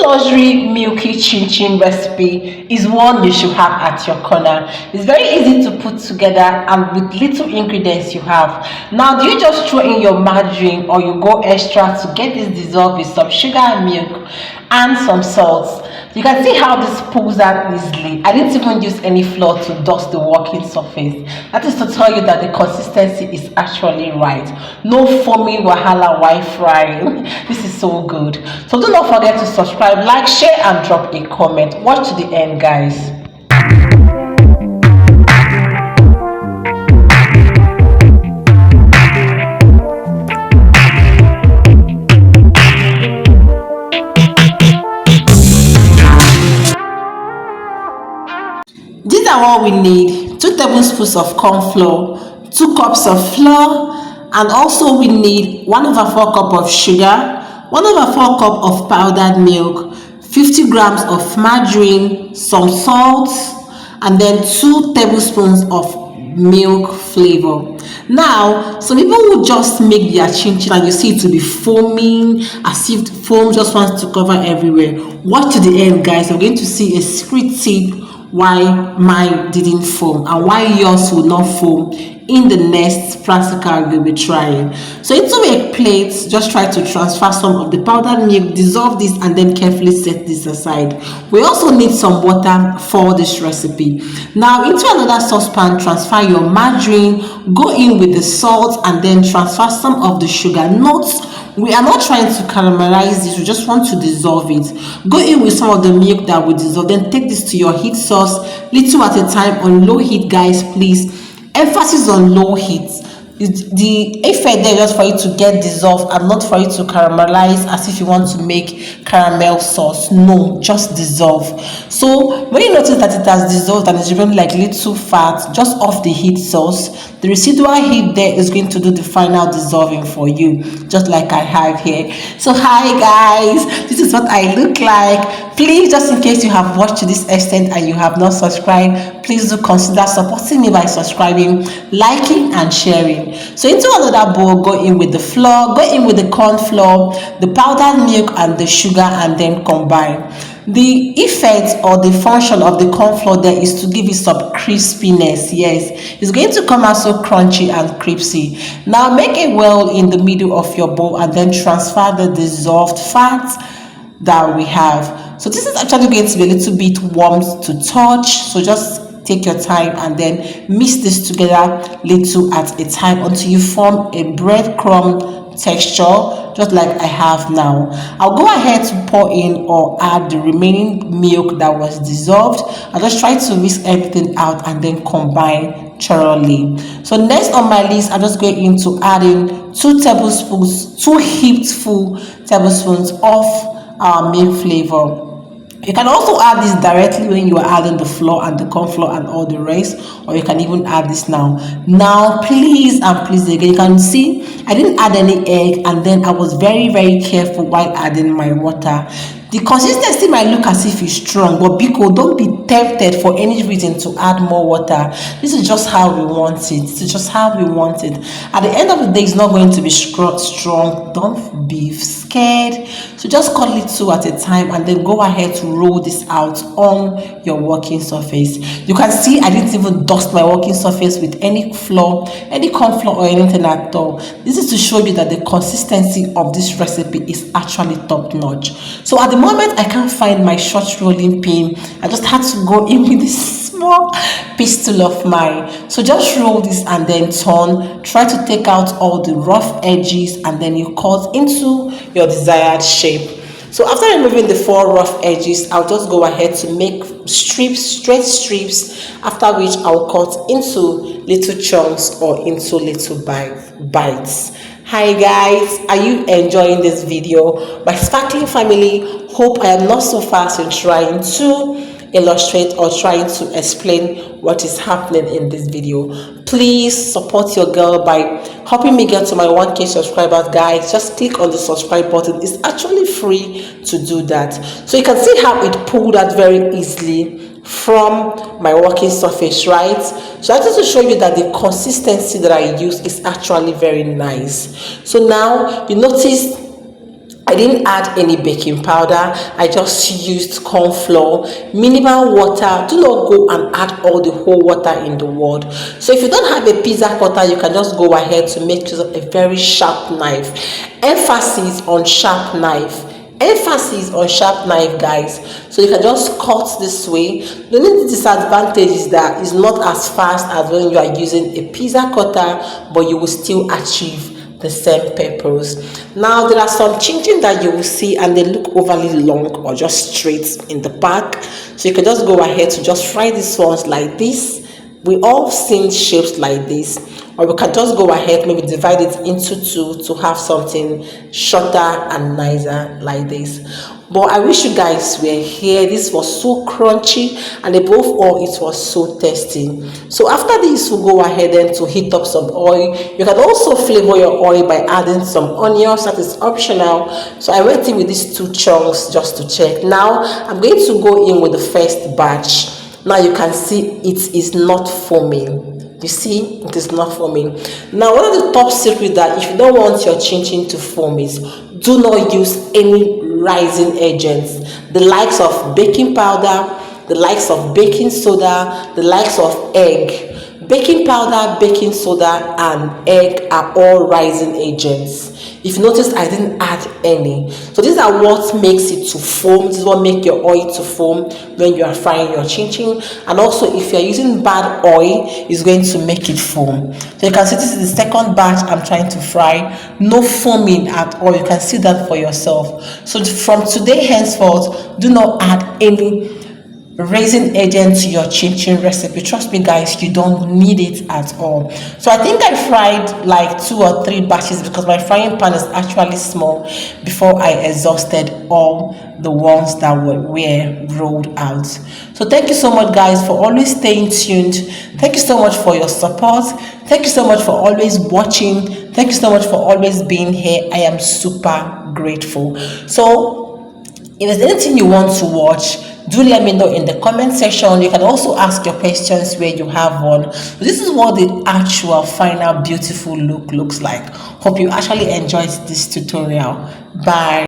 luxury milky chin chin recipe is one you should have at your corner. It's very easy to put together and with little ingredients you have. Now, do you just throw in your margarine or you go extra to get this dissolved with some sugar and milk and some salt? You can see how this pulls out easily. I didn't even use any flour to dust the working surface. That is to tell you that the consistency is actually right. No foamy wahala while frying. This is so good. So do not forget to subscribe, like, share and drop a comment. Watch to the end, guys. These are what we need: 2 tablespoons of corn flour, 2 cups of flour, and also we need 1/4 cup of sugar, 1/4 cup of powdered milk, 50 grams of margarine, some salt, and then 2 tablespoons of milk flavor. Now, some people will just make their chin chin and you see it will be foaming as if foam just wants to cover everywhere. Watch to the end, guys. You're going to see a secret tip why mine didn't foam and why yours will not foam in the next practical you'll be trying. So into a plate, just try to transfer some of the powdered milk, dissolve this, and then carefully set this aside. We also need some water for this recipe. Now, into another saucepan, transfer your margarine, go in with the salt, and then transfer some of the sugar. We are not trying to caramelize this, we just want to dissolve it. Go in with some of the milk that we dissolve, then take this to your heat source, little at a time on low heat, guys, please. Emphasis on low heat. The effect there is just for it to get dissolved and not for it to caramelize as if you want to make caramel sauce. No, just dissolve. So when you notice that it has dissolved and it's even like little fat just off the heat source, the residual heat there is going to do the final dissolving for you, just like I have here. So hi guys, this is what I look like. Please, just in case you have watched to this extent and you have not subscribed, please do consider supporting me by subscribing, liking and sharing. So into another bowl, go in with the flour, go in with the corn flour, the powdered milk and the sugar, and then combine. The effect or the function of the corn flour there is to give it some crispiness. Yes, it's going to come out so crunchy and crispy. Now make a well in the middle of your bowl and then transfer the dissolved fat that we have. So this is actually going to be a little bit warm to touch, so just take your time and then mix this together little at a time until you form a breadcrumb texture, just like I have now. I'll go ahead to pour in or add the remaining milk that was dissolved. I'll just try to whisk everything out and then combine thoroughly. So next on my list, I'm just going to add in 2 tablespoons, 2 heaped full tablespoons of milk flavor. You can also add this directly when you are adding the flour and the corn flour and all the rest, or you can even add this now. Now, please and please again, you can see I didn't add any egg, and then I was very careful while adding my water. The consistency might look as if it's strong, but Biko, don't be tempted for any reason to add more water. This is just how we want it. This is just how we want it. At the end of the day, it's not going to be strong. Don't be scared. So just cut it 2 at a time and then go ahead to roll this out on your working surface. You can see I didn't even dust my working surface with any flour, any corn flour or anything at all. This is to show you that the consistency of this recipe is actually top notch. So at the moment I can't find my short rolling pin, I just had to go in with this small pistol of mine. So just roll this and then turn. Try to take out all the rough edges and then you cut into your desired shape. So after removing the 4 rough edges, I'll just go ahead to make strips, straight strips, after which I'll cut into little chunks or into little bites. Hi guys, are you enjoying this video? My sparkling family, hope I am not so fast in trying to illustrate or trying to explain what is happening in this video. Please support your girl by helping me get to my 1K subscribers, guys. Just click on the subscribe button. It's actually free to do that. So you can see how it pulled out very easily from my working surface, right? So I just to show you that the consistency that I use is actually very nice. So now you notice I didn't add any baking powder. I just used corn flour, minimal water. Do not go and add all the whole water in the world. So if you don't have a pizza cutter, you can just go ahead to make use of a very sharp knife. Emphasis on sharp knife. Emphasis on sharp knife, guys. So you can just cut this way. The only disadvantage is that it's not as fast as when you are using a pizza cutter, but you will still achieve the same purpose. Now there are some chin that you will see and they look overly long or just straight in the back, so you can just go ahead to just fry these ones like this. We all seen shapes like this, or we can just go ahead, maybe divide it into two to have something shorter and nicer like this. But I wish you guys were here. This was so crunchy, and above all, it was so tasty. So after this, we'll go ahead and to heat up some oil. You can also flavor your oil by adding some onions. That is optional. So I went in with these 2 chunks just to check. Now I'm going to go in with the first batch. Now you can see it is not foaming. You see, it is not foaming. Now, one of the top secrets that if you don't want your chin chin to foam is do not use any rising agents, the likes of baking powder, the likes of baking soda, the likes of egg. Baking powder, baking soda, and egg are all rising agents. If you notice, I didn't add any. So these are what makes it to foam. This is what makes your oil to foam when you are frying your chin chin. And also, if you're using bad oil, it's going to make it foam. So you can see this is the second batch I'm trying to fry. No foaming at all. You can see that for yourself. So from today henceforth, do not add any raising agent to your chin chin recipe. Trust me, guys, you don't need it at all. So I think I fried like 2 or 3 batches because my frying pan is actually small before I exhausted all the ones that were rolled out. So thank you so much, guys, for always staying tuned. Thank you so much for your support. Thank you so much for always watching. Thank you so much for always being here. I am super grateful. So if there's anything you want to watch, do let me know in the comment section. You can also ask your questions where you have one. This is what the actual final beautiful look looks like. Hope you actually enjoyed this tutorial. Bye.